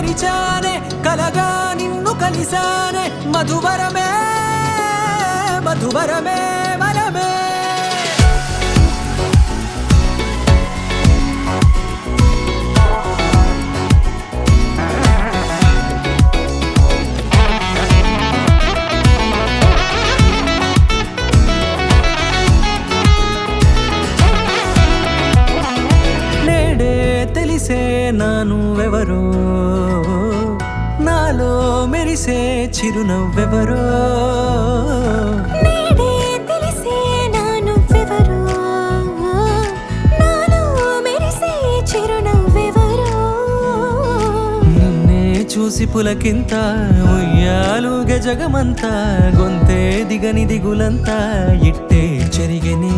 తెరిచానే కలగా నిన్ను కలిసానే మధువరమే మధువరమే వరమే నానువెవరో నాలో మెరిసే చిరునవ్వెవరో నేడే తెలిసే నానువెవరో నాలో మెరిసే చిరునవ్వెవరో నిన్నే చూసి పులకింత ఉయ్యాలుగ జగమంతా గొంతే దిగని దిగులంతా ఇట్టే చెరిగనే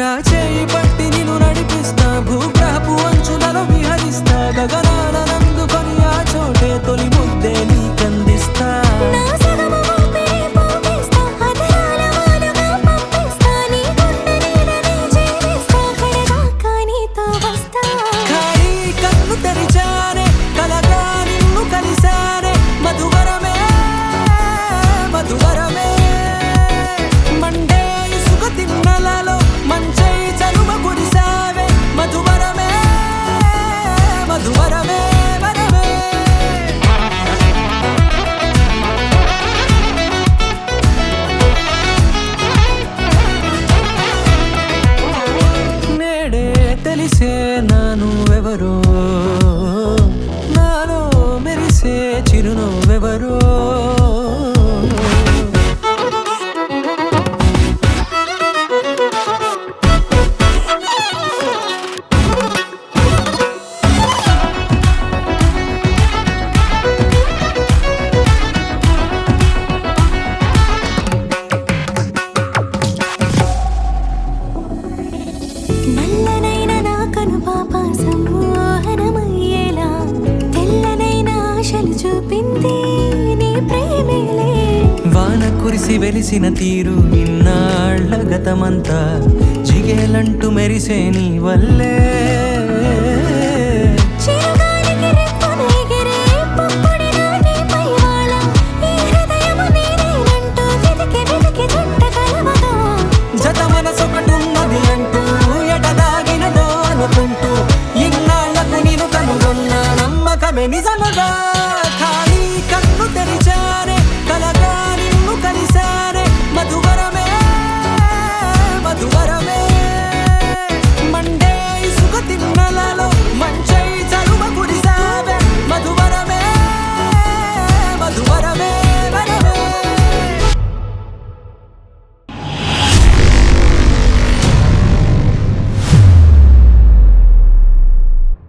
రాచేయి పట్టి నిన్ను నడిపిస్తా భూగ్రహపు అంచులలో విహరిస్తా గగనాల నందుకొని ఆ చోటే తొలి ముద్దే నీకందిస్తా నా సగము ఊపిరి పోగేస్తా అదరాల వానగా పంపిస్తా నీ గుండె నీడనే చేరేస్తా కడదాకా నీతో వస్తా ఖాళీ కన్ను తెరిచానే కలగా నిన్ను కలిసానే మధువరమే మధువరమే మండే ఇసుక తిన్నలలో మంచై చలువ కురిసావే మధువరమే మధువరమే వరమే నేడే తెలిసే నానువెవరో నాలో మెరిసే చిరునవ్వెవరో నల్లనైన నా కనుపాప సమ్మోహనమయ్యేలా తెల్లనైన ఆశలు చూపింది నీ ప్రేమేలే వాన కురిసి వెలిసిన తీరు ఇన్నాళ్ల గతమంతా జిగేలంటూ మెరిసే నీ వల్లే చిరుగాలికి రెప్పన ఎగిరే పుప్పొడిన నీపై వాళ ఈ హృదయము నీదేనంటూ వెతికి వెతికి జంట కలవగా జత మనసొకటున్నది అంటూ ఎటదాగినదో అనుకుంటూ ఇన్నాళ్లకు నేను కనుగొన్న నమ్మకమే నిజం